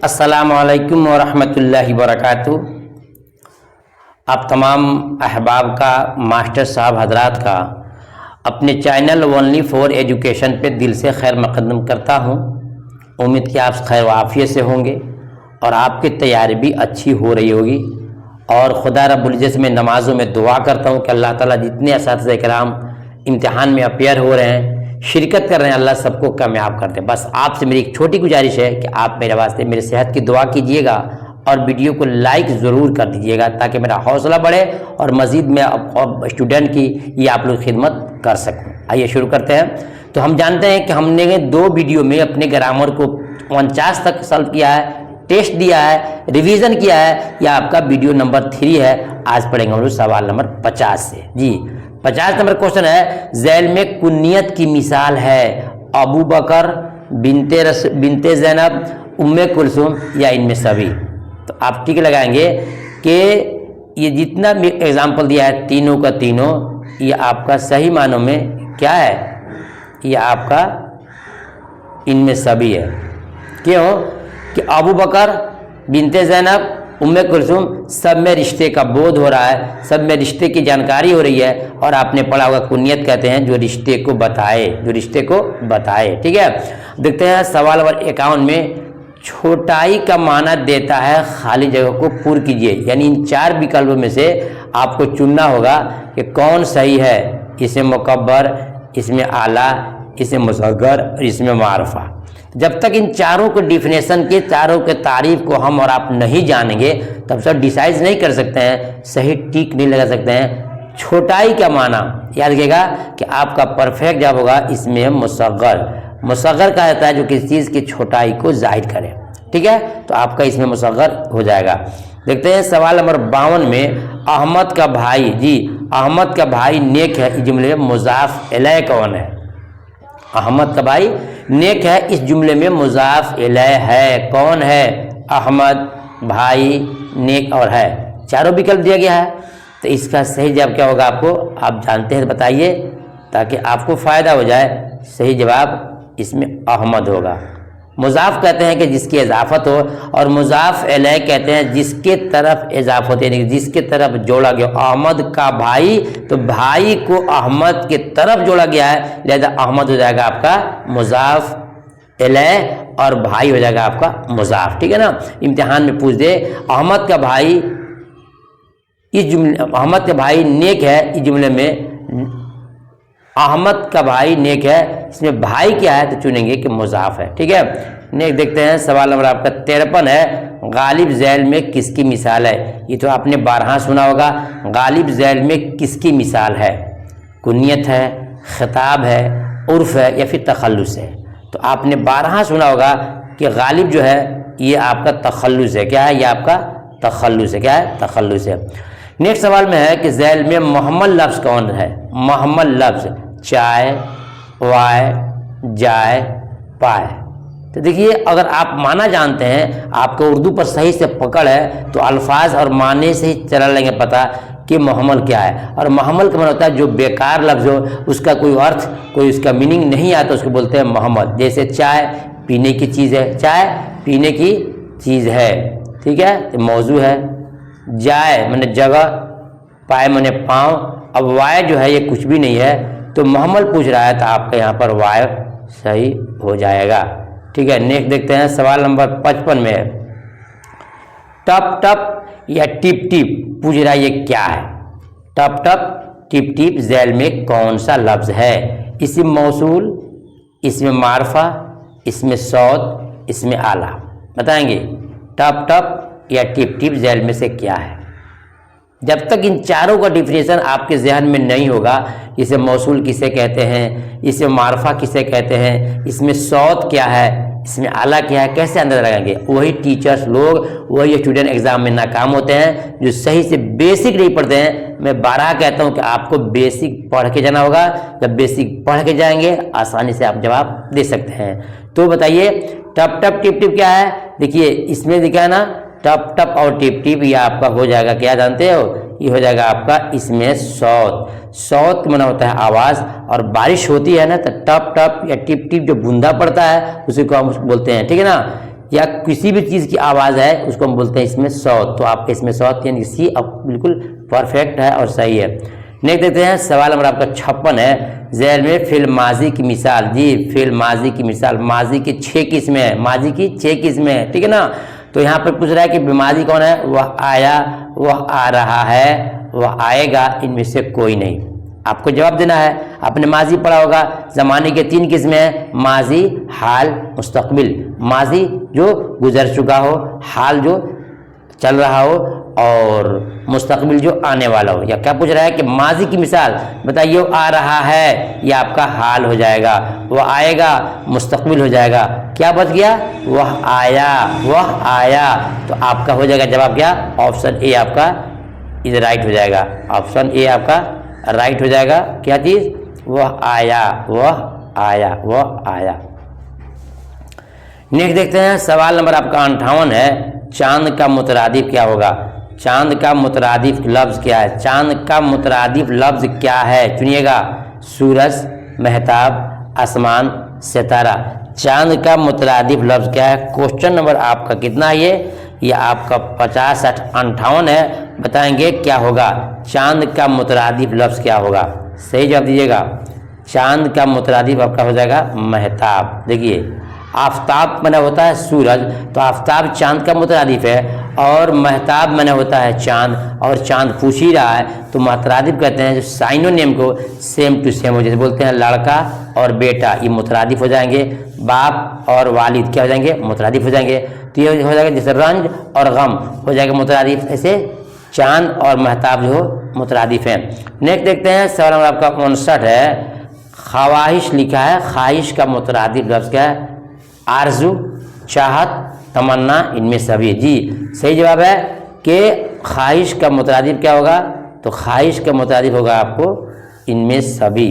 अस्सलामु अलैकुम वरहमतुल्लाहि वबरकातुहू। आप तमाम अहबाब का, मास्टर साहब हजरात का अपने चैनल ओनली फॉर एजुकेशन पे दिल से खैर मक़दम करता हूँ। उम्मीद कि आप खैर आफियत से होंगे और आपकी तैयारी भी अच्छी हो रही होगी। और खुदा रब्बुल इज़्ज़त में नमाज़ों में दुआ करता हूँ कि अल्लाह ताला जितने असातिज़ा किराम इम्तिहान में अपियर हो रहे हैं, शिरकत कर रहे हैं, अल्लाह सबको कामयाब कर दे। बस आपसे मेरी एक छोटी गुजारिश है कि आप मेरे वास्ते मेरे सेहत की दुआ कीजिएगा और वीडियो को लाइक ज़रूर कर दीजिएगा ताकि मेरा हौसला बढ़े और मज़ीद मैं और स्टूडेंट की ये आप लोग खिदमत कर सकूँ। आइए शुरू करते हैं। तो हम जानते हैं कि हमने 2 वीडियो में अपने ग्रामर को 49 तक सॉल्व किया है, टेस्ट दिया है, रिवीजन किया है। यह आपका वीडियो नंबर 3 है। आज पढ़ेंगे हम लोग सवाल नंबर 50 से। जी 50 नंबर क्वेश्चन है, झैल में कुन्नियत की मिसाल है अबू बकर, बिनते ज़ैनब, उम्मे कुलसूम या इनमें सभी। तो आप टिक लगाएंगे कि ये जितना भी एग्जाम्पल दिया है तीनों का तीनों ये आपका सही मानों में क्या है, ये आपका इनमें सभी है। क्यों कि अबू बकर, बिनते ज़ैनब, उम्मे कुलसूम सब में रिश्ते का बोध हो रहा है, सब में रिश्ते की जानकारी हो रही है। और आपने पढ़ा होगा कुन्नियत कहते हैं जो रिश्ते को बताए, जो रिश्ते को बताए। ठीक है, देखते हैं सवाल नंबर 51 में छोटाई का माना देता है खाली जगह को पूर्ण कीजिए। यानी इन 4 विकल्पों में से आपको चुनना होगा कि कौन सही है। इसमें मुकब्बर, इसमें आला, इसमें मुसग्गर और इसमें मारफा। जब तक इन चारों को डिफिनेशन के, चारों के तारीफ को हम और आप नहीं जानेंगे तब तक डिसाइड नहीं कर सकते हैं, सही टिक नहीं लगा सकते हैं। छोटाई का माना याद रखिएगा कि आपका परफेक्ट जवाब होगा इसमें मुसग्गर। मुसग्गर कहा जाता है जो किसी चीज़ की छोटाई को जाहिर करे। ठीक है, तो आपका इसमें मुसग्गर हो जाएगा। देखते हैं सवाल नंबर 52 में अहमद का भाई, जी अहमद का भाई नेक है, इस जुमले में मुज़ाफ इलैह कौन है? अहमद का भाई नेक है, इस जुमले में मुज़ाफ इलैह है, कौन है? अहमद भाई नेक और है। चारों विकल्प दिया गया है। तो इसका सही जवाब क्या होगा आपको आप जानते हैं, बताइए ताकि आपको फ़ायदा हो जाए। सही जवाब इसमें अहमद होगा। मुज़ाफ कहते हैं कि जिसकी इजाफत हो और मुज़ाफ इलैह कहते हैं जिसके तरफ इजाफत, यानी जिसके तरफ जोड़ा गया। अहमद का भाई, तो भाई को अहमद के तरफ जोड़ा गया है, लिहाजा अहमद हो जाएगा आपका मुज़ाफ इलैह और भाई हो जाएगा आपका मुज़ाफ। ठीक है ना, इम्तिहान में पूछ दे अहमद का भाई, इस जुमले अहमद का भाई नेक है, इस जुमले में अहमद का भाई नेक है, इसमें भाई क्या है तो चुनेंगे कि मुज़ाफ है। ठीक है, नेक्स्ट देखते हैं सवाल नंबर आपका 53 है, गालिब झैल में किसकी मिसाल है? ये तो आपने 12 सुना होगा। गालिब झैल में किसकी मिसाल है? कुन्नियत है, खिताब है, उर्फ है या फिर तखल्लुस है? तो आपने 12 सुना होगा कि गालिब जो है ये आपका तखल्लुस है। क्या है? ये आपका तखल्लुस है। क्या है? तखल्लुस है। नेक्स्ट सवाल में है कि झैल में मोहम्मद लफ्ज़ कौन है? मोहम्मद लफ्ज़ चाय, वाय, जाय, पाए। तो देखिए अगर आप माना जानते हैं, आपको उर्दू पर सही से पकड़ है तो अल्फाज और माने से ही चला लेंगे पता कि मोहम्मल क्या है। और मोहम्मल का मतलब होता है जो बेकार लफ्ज़ हो, उसका कोई अर्थ, कोई उसका मीनिंग नहीं आता, उसको बोलते हैं मोहम्मल। जैसे चाय पीने की चीज़ है, चाय पीने की चीज़ है। ठीक है, तो मौजू है। जाए मैंने जगह, पाए मैंने पाँव। अब वाय जो है ये कुछ भी नहीं है, तो मोहम्मल पूछ रहा है तो आपका यहाँ पर वाय सही हो जाएगा। ठीक है, नेक्स्ट देखते हैं सवाल नंबर 55 में टप टप या टिप टिप पूछ रहा है, ये क्या है? टप टप टिप टिप झैल में कौन सा लफ्ज़ है? इसमें मौसूल, इसमें मारफा, इसमें सौत, इसमें आला। बताएंगे टप टप या टिप टिप झैल में से क्या है? जब तक इन चारों का डिफिनेशन आपके जहन में नहीं होगा, इसे मौसूल किसे कहते हैं, इसे मारफा किसे कहते हैं, इसमें सौत क्या है, इसमें आला क्या है, कैसे अंदाजा लगाएंगे? वही टीचर्स लोग, वही स्टूडेंट एग्जाम में नाकाम होते हैं जो सही से बेसिक नहीं पढ़ते हैं। मैं 12 कहता हूं कि आपको बेसिक पढ़ के जाना होगा। जब बेसिक पढ़ के जाएंगे आसानी से आप जवाब दे सकते हैं। तो बताइए टप टप टिप टिप क्या है? देखिए इसमें दिखा है ना टप टप और टिप टिप, ये आपका हो जाएगा क्या जानते हो? ये हो जाएगा आपका इसमें सौत। सौत माना होता है आवाज़, और बारिश होती है ना तो टप टप या टिप टिप जो बूंदा पड़ता है उसी को हम बोलते हैं। ठीक है ना, या किसी भी चीज़ की आवाज़ है उसको हम बोलते हैं इसमें सौत। तो आपके इसमें सौत यानी सी अब बिल्कुल परफेक्ट है और सही है। नेक्स्ट देखते हैं सवाल नंबर आपका 56 है, ज़ैल में फिल माजी की मिसाल। जी फिल माजी की मिसाल, माजी की 6 किस्में हैं, माजी की 6 किस्में हैं, ठीक है ना। तो यहाँ पर पूछ रहा है कि माजी कौन है, वह आया, वह आ रहा है, वह आएगा, इनमें से कोई नहीं। आपको जवाब देना है। आपने माजी पढ़ा होगा, ज़माने के 3 किस्में हैं, माजी, हाल, मुस्तकबिल। माजी जो गुजर चुका हो, हाल जो चल रहा हो, और मुस्तकबिल जो आने वाला हो। या क्या पूछ रहा है कि माजी की मिसाल बताइए, वो आ रहा है, यह आपका हाल हो जाएगा, वह आएगा मुस्तकबिल हो जाएगा। क्या बच गया, वह आया, वह आया। तो आपका हो जाएगा जवाब क्या, ऑप्शन ए आपका इज राइट हो जाएगा। ऑप्शन ए आपका राइट हो जाएगा। क्या चीज़, वह आया, वह आया, वह आया। नेक्स्ट देखते हैं सवाल नंबर आपका 58 है, चांद का मुतरादिफ क्या होगा। चांद का मुतरादिफ लफ्ज़ क्या है, चांद का मुतरादिफ लफ्ज़ क्या है, चुनिएगा। सूरज, महताब, आसमान, सितारा। चांद का मुतरादिफ लफ्ज़ क्या है। क्वेश्चन नंबर आपका कितना है ये आपका 50, 60, 58 है। बताएंगे क्या होगा, चांद का मुतरादिफ लफ्ज़ क्या होगा। सही जवाब दीजिएगा। चांद का मुतरादिफ आपका हो जाएगा महताब। देखिए आफताब मैंने होता है सूरज, तो आफताब चांद का मुतरादिफ है, और महताब मैंने होता है चांद, और चांद पूछ ही रहा है तो मुतरादिफ कहते हैं जो साइनोनिम को सेम टू सेम हो, जैसे बोलते हैं लड़का और बेटा, ये मुतरादिफ हो जाएंगे। बाप और वालिद क्या हो जाएंगे, मुतरादिफ हो जाएंगे। तो ये हो जाएगा जैसे रंज और गम हो जाएगा मुतरादिफ, ऐसे चांद और महताब जो मुतरादिफ हैं। नेक्स्ट देखते हैं सवाल नंबर आपका 59 है, ख्वाहिश लिखा है, ख्वाहिश का मुतरादिफ लफ्ज़ क्या है। आरजू, चाहत, तमन्ना, इनमें सभी। जी सही जवाब है कि ख्वाहिश का मुतरादिफ क्या होगा, तो ख्वाहिश का मुतरादिफ होगा आपको इनमें सभी।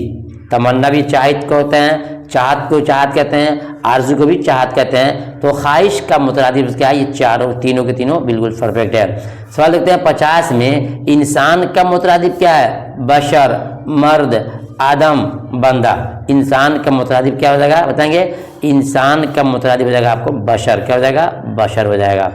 तमन्ना भी चाहत को होते हैं, चाहत को चाहत कहते हैं, आरजू को भी चाहत कहते हैं। तो ख्वाहिश का मुतरादिफ क्या है, ये चारों तीनों के तीनों बिल्कुल परफेक्ट है। सवाल देखते हैं 50 में, इंसान का मुतरादिफ क्या है। बशर, मर्द, आदम, बंदा। इंसान का मुतरादिफ क्या हो जाएगा बताएंगे, इंसान का मुतरादिफ हो जाएगा आपको बशर। क्या हो जाएगा, बशर हो जाएगा।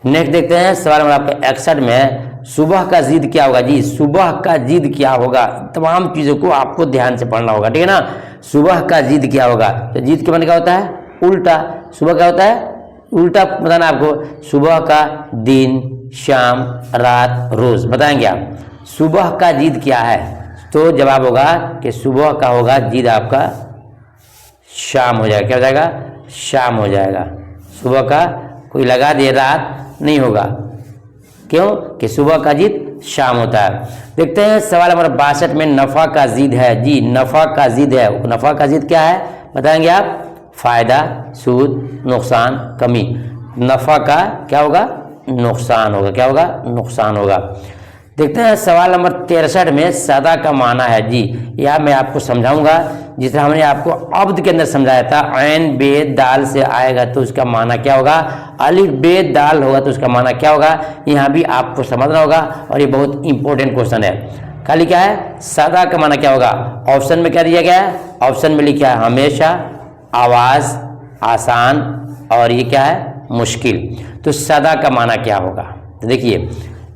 नेक्स्ट देखते हैं सवाल नंबर आपका 61 में, सुबह का जिद क्या होगा। जी सुबह का जिद क्या होगा, तमाम चीज़ों को आपको ध्यान से पढ़ना होगा, ठीक है ना। सुबह का जिद क्या होगा, तो जिद के माने क्या होता है, उल्टा। सुबह क्या होता है, उल्टा बताना आपको। सुबह का दिन, शाम, रात, रोज़ बताएंगे आप। सुबह का जिद क्या है, तो जवाब होगा कि सुबह का होगा जिद आपका शाम हो जाएगा। क्या हो जाएगा, शाम हो जाएगा। सुबह का कोई लगा दे रात नहीं होगा, क्यों कि सुबह का जिद शाम होता है। देखते हैं सवाल नंबर 62 में, नफ़ा का जिद है। जी नफ़ा का जिद है, नफ़ा का जिद क्या है बताएंगे आप। फ़ायदा, सूद, नुकसान, कमी। नफ़ा का क्या होगा, नुकसान होगा। क्या होगा, नुकसान होगा। देखते हैं सवाल नंबर 63 में, सदा का माना है। जी यह मैं आपको समझाऊंगा जिसे हमने आपको अब्द के अंदर समझाया था। ऐन बे दाल से आएगा तो उसका माना क्या होगा, अलिफ बे दाल होगा तो उसका माना क्या होगा। यहाँ भी आपको समझना होगा और ये बहुत इंपॉर्टेंट क्वेश्चन है। खाली क्या है, सदा का माना क्या होगा। ऑप्शन में क्या दिया गया है, ऑप्शन में लिखा है हमेशा, आवाज़, आसान, और ये क्या है मुश्किल। तो सदा का माना क्या होगा, तो देखिए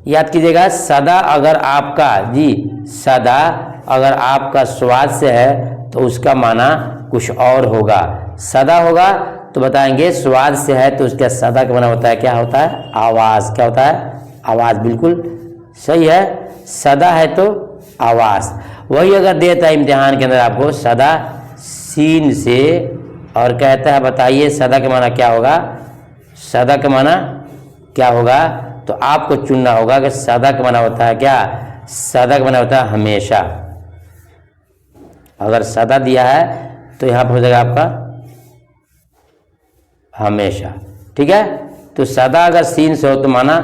याद कीजिएगा। सदा अगर आपका, जी सदा अगर आपका स्वाद से है तो उसका माना कुछ और होगा। सदा होगा तो बताएंगे स्वाद से है तो उसका सदा का माना होता है क्या होता है, आवाज़। क्या होता है, आवाज़। बिल्कुल सही है, सदा है तो आवाज़। वही अगर देता है इम्तिहान के अंदर आपको सदा सीन से और कहता है बताइए सदा का माना क्या होगा, सदा का माना क्या होगा, तो आपको चुनना होगा कि सदा का माना होता है क्या, सदा का माना होता है हमेशा। अगर सदा दिया है तो यहाँ पर हो जाएगा आपका हमेशा, ठीक है। तो सदा अगर सीन से हो तो माना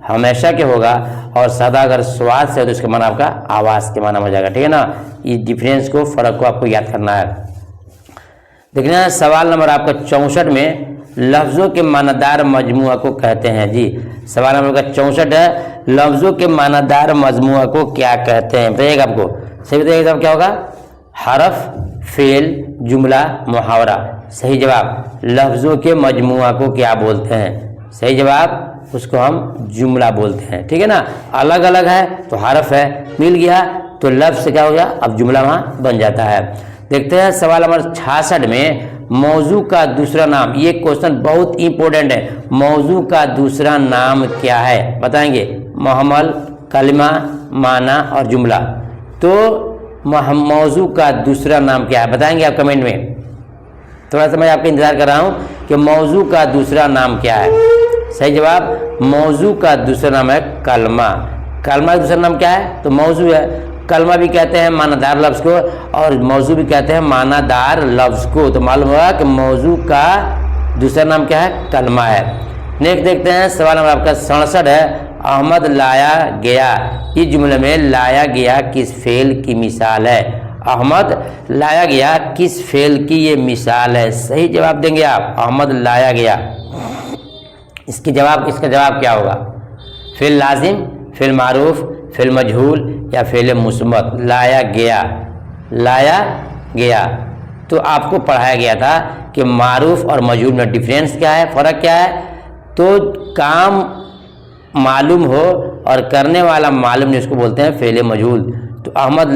हमेशा के होगा, और सदा अगर स्वाद से हो तो इसका माना आपका आवाज़ के माना हो जाएगा, ठीक है ना। इस डिफरेंस को, फ़र्क को आपको याद करना है। देखना है सवाल नंबर आपका 64 में, लफ्ज़ों के मानादार मजमुआ को कहते हैं। जी सवाल नंबर का 64 है, लफ्ज़ों के मानादार मजमुआ को क्या कहते हैं बताइएगा आपको। सही बताइएगा क्या होगा, हरफ, फेल, जुमला, मुहावरा। सही जवाब, लफ्ज़ों के मजमुआ को क्या बोलते हैं? सही जवाब, उसको हम जुमला बोलते हैं। ठीक है ना, अलग अलग है तो हरफ है, मिल गया तो लफ्ज़ से क्या हो गया, अब जुमला वहाँ बन जाता है। देखते हैं सवाल नंबर 66 में, मौजू का दूसरा नाम। ये क्वेश्चन बहुत इंपॉर्टेंट है। मौजू का दूसरा नाम क्या है बताएंगे? मुहम्मल, कलिमा, माना और जुमला। तो मौजू का दूसरा नाम क्या है बताएंगे आप कमेंट में? थोड़ा सा मैं आपका इंतजार कर रहा हूँ कि मौजू का दूसरा नाम क्या है। सही जवाब, मौजू का दूसरा नाम है कलमा। कलमा का दूसरा नाम क्या है? तो मौजू है। कलमा भी कहते हैं मानादार लफ्ज़ को और मौजू भी कहते हैं मानादार लफ्ज़ को। तो मालूम होगा कि मौजू का दूसरा नाम क्या है? कलमा है। नेक्स्ट देखते हैं सवाल नंबर आपका 67 है, अहमद लाया गया। इस जुमले में लाया गया किस फेल की मिसाल है? अहमद लाया गया किस फेल की ये मिसाल है? सही जवाब देंगे आप, अहमद लाया गया। इसका जवाब क्या होगा? फेल लाजिम, फेल मारूफ, फेल मजहूल या फेल मुस्बत? लाया गया। तो आपको पढ़ाया गया था कि मारूफ और मजहूल में डिफरेंस क्या है, फ़र्क क्या है। तो काम मालूम हो और करने वाला मालूम नहीं, उसको बोलते हैं फेल मजहूल। तो अहमद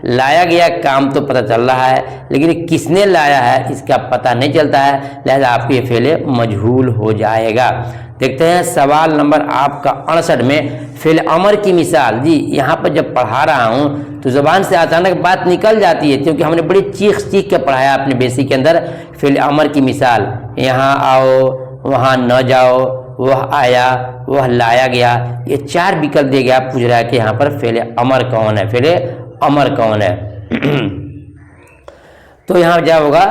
लाया गया काम तो पता चल रहा है, लेकिन किसने लाया है इसका पता नहीं चलता है, लिहाजा आपको ये फेल मजहूल हो जाएगा। देखते हैं सवाल नंबर आपका 68 में, फेल अमर की मिसाल। जी यहाँ पर जब पढ़ा रहा हूँ तो ज़बान से अचानक बात निकल जाती है, क्योंकि हमने बड़ी चीख के पढ़ाया अपने बेसिक के अंदर। फेल अमर की मिसाल, यहाँ आओ, वहाँ न जाओ, वह आया, वह लाया गया, ये 4 विकल्प दिए गया। पूछ रहा है कि यहाँ पर फेल अमर कौन है, फेल अमर कौन है? तो यहाँ जवाब होगा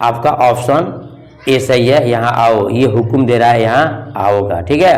आपका ऑप्शन ए सही है, यहाँ आओ। ये हुक्म दे रहा है यहाँ आओ का। ठीक है,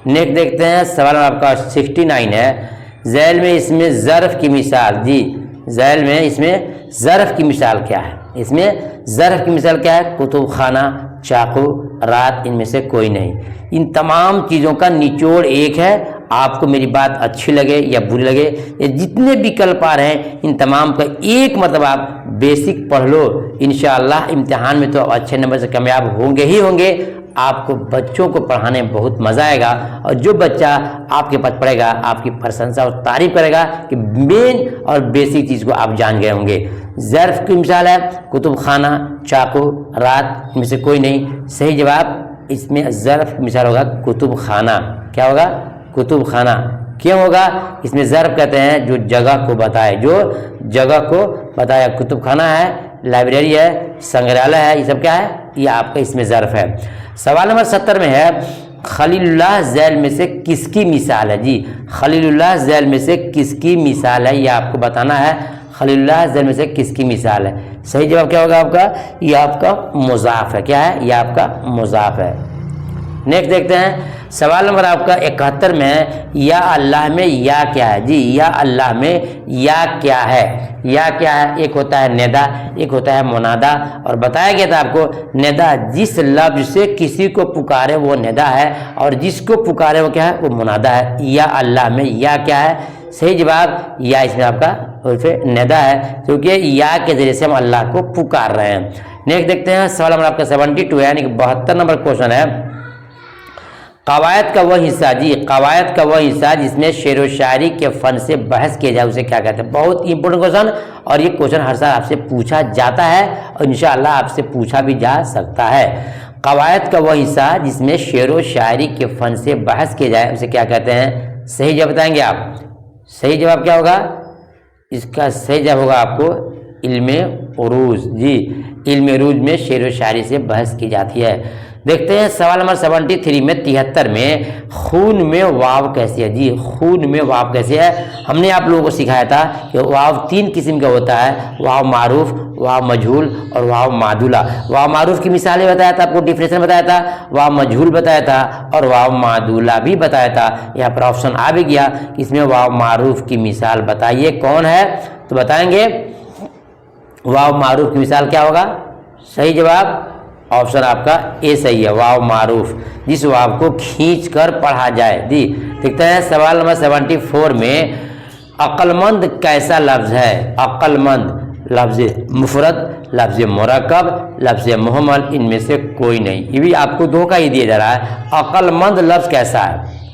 नेक्स्ट देखते हैं सवाल आपका 69 है, झैल में इसमें ज़र्फ़ की मिसाल। जी झैल में इसमें ज़र्फ़ की मिसाल क्या है? इसमें ज़र्फ़ की मिसाल क्या है? कुतुब खाना, चाकू, रात, इनमें से कोई नहीं। इन तमाम चीज़ों का निचोड़ एक है। आपको मेरी बात अच्छी लगे या बुरी लगे, ये जितने विकल्प आ रहे हैं इन तमाम का एक मतलब आप बेसिक पढ़ लो। इंशाअल्लाह इम्तिहान में तो अच्छे नंबर से कामयाब होंगे ही होंगे। आपको बच्चों को पढ़ाने में बहुत मज़ा आएगा और जो बच्चा आपके पास पढ़ेगा आपकी प्रशंसा और तारीफ करेगा कि मेन और बेसिक चीज़ को आप जान गए होंगे। ज़र्फ़ की मिसाल है कुतुब खाना, चाकू, रात, इनमें से कोई नहीं। सही जवाब इसमें ज़र्फ़ की मिसाल होगा कुतुब खाना। क्या होगा? कुतुब खाना। क्यों होगा? इसमें ज़र्फ़ कहते हैं जो जगह को बताए, जो जगह को बताया। कुतुब खाना है, लाइब्रेरी है, संग्रहालय है, ये सब क्या है? ये आपका इसमें ज़र्फ़ है। सवाल नंबर 70 में है, खलीलुल्लाह झैल में से किसकी मिसाल है? जी खलीलुल्लाह झैल में से किसकी मिसाल है, ये आपको बताना है। खलीलुल्लाह झैल में से किसकी मिसाल है? सही जवाब क्या होगा आपका? ये आपका मुज़ाफ़ है। क्या है? ये आपका मुज़ाफ़ है। नेक्स्ट देखते हैं सवाल नंबर आपका 71 में है, या अल्लाह में या क्या है? जी या अल्लाह में या क्या है? या क्या है? एक होता है नेदा, एक होता है मुनादा। और बताया गया था आपको नेदा जिस लफ्ज़ से किसी को पुकारे वो नेदा है और जिसको पुकारे वो क्या है? वो मुनादा है। या अल्लाह में या क्या है? सही जवाब या इसमें आपका उर्फ़े नेदा है, क्योंकि या के ज़रिए से हम अल्लाह को पुकार रहे हैं। नेक्स्ट देखते हैं सवाल नंबर आपका 72 यानी कि 72 नंबर क्वेश्चन है, कवायद का वह हिस्सा। जी कवायद का वह हिस्सा जिसमें शेर व शायरी के फ़न से बहस किया जाए उसे क्या कहते हैं? बहुत इंपॉर्टेंट क्वेश्चन, और ये क्वेश्चन हर साल आपसे पूछा जाता है और इंशाअल्लाह आपसे पूछा भी जा सकता है। कवायद का वह हिस्सा जिसमें शेर व शायरी के फ़न से बहस किया जाए उसे क्या कहते हैं? सही जवाब बताएंगे आप। सही जवाब क्या होगा? इसका सही जवाब होगा आपको इल्मे उरूज। जी इल्मे उरूज में शेर व शायरी से बहस की जाती है। देखते हैं सवाल नंबर 73 में 73 में, खून में वाव कैसी है? जी खून में वाव कैसी है? हमने आप लोगों को सिखाया था कि वाव 3 किस्म का होता है, वाव मारूफ, वाव मजहूल और वाव मादुला। वाव मारूफ की मिसालें बताया था, आपको डिफिनेशन बताया था, वाव मजहूल बताया था और वाव मादुला भी बताया था। यहाँ पर ऑप्शन आ भी गया, इसमें वाव मारूफ की मिसाल बताइए कौन है? तो बताएंगे वाव मारूफ की मिसाल क्या होगा? सही जवाब ऑप्शन आपका ए सही है, वाव मारूफ, जिस वाव को खींच कर पढ़ा जाए। जी देखते हैं सवाल नंबर 74 में, अक्लमंद कैसा लफ्ज़ है? अक्लमंद लफ्ज़ मुफरद, लफ्ज़ मुरक्कब, लफ्ज़ मुहम्मल, इनमें से कोई नहीं। ये भी आपको धोखा ही दिया जा रहा है। अक्लमंद लफ्ज़ कैसा है?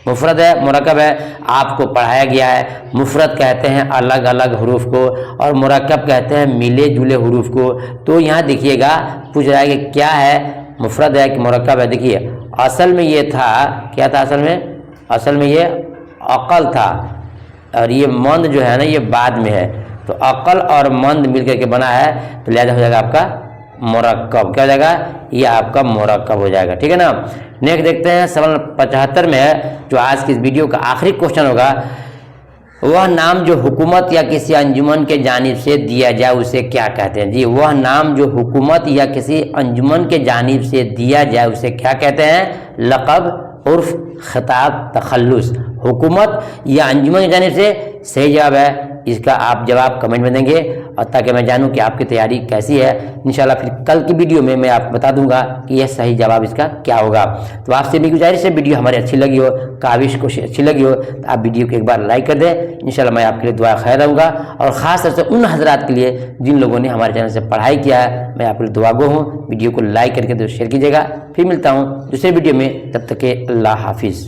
मुफरद है, मुरक्कब है, आपको पढ़ाया गया है। मुफरद कहते हैं अलग अलग हरूफ को और मुरक्कब कहते हैं मिले जुले हरूफ को। तो यहाँ देखिएगा पूछ रहा है कि क्या है, मुफरद है कि मुरक्कब है। देखिए असल में ये था, क्या था असल में ये अकल था और ये मंद जो है ना ये बाद में है। तो अकल और मंद मिलकर के बना है, तो लिहाजा हो जाएगा आपका मुरक्कब। क्या हो जाएगा? ये आपका मुरक्कब हो जाएगा। ठीक है ना। नेक्स्ट देखते हैं सवाल 75 में है, जो आज की इस वीडियो का आखिरी क्वेश्चन होगा। वह नाम जो हुकूमत या किसी अंजुमन के जानिब से दिया जाए उसे क्या कहते हैं? जी, वह नाम जो हुकूमत या किसी अंजुमन के जानिब से दिया जाए उसे क्या कहते हैं? लक़ब, उर्फ, खिताब, तखल्लुस। हुकूमत या अंजुमन की जानिब से सही जवाब है। इसका आप जवाब कमेंट में देंगे और ताकि मैं जानूं कि आपकी तैयारी कैसी है। इंशाल्लाह फिर कल की वीडियो में मैं आपको बता दूंगा कि यह सही जवाब इसका क्या होगा। तो आपसे भी गुजारिश है, वीडियो हमारी अच्छी लगी हो, काविश कोशिश अच्छी लगी हो तो आप वीडियो को एक बार लाइक कर दें। इंशाल्लाह मैं आपके लिए दुआ खैर रहूँगा और ख़ास तौर से उन हजरात के लिए जिन लोगों ने हमारे चैनल से पढ़ाई किया है, मैं आपके लिए दुआगो हूँ। वीडियो को लाइक करके तो शेयर कीजिएगा। फिर मिलता हूँ दूसरे वीडियो में, तब तक के अल्लाह हाफिज़।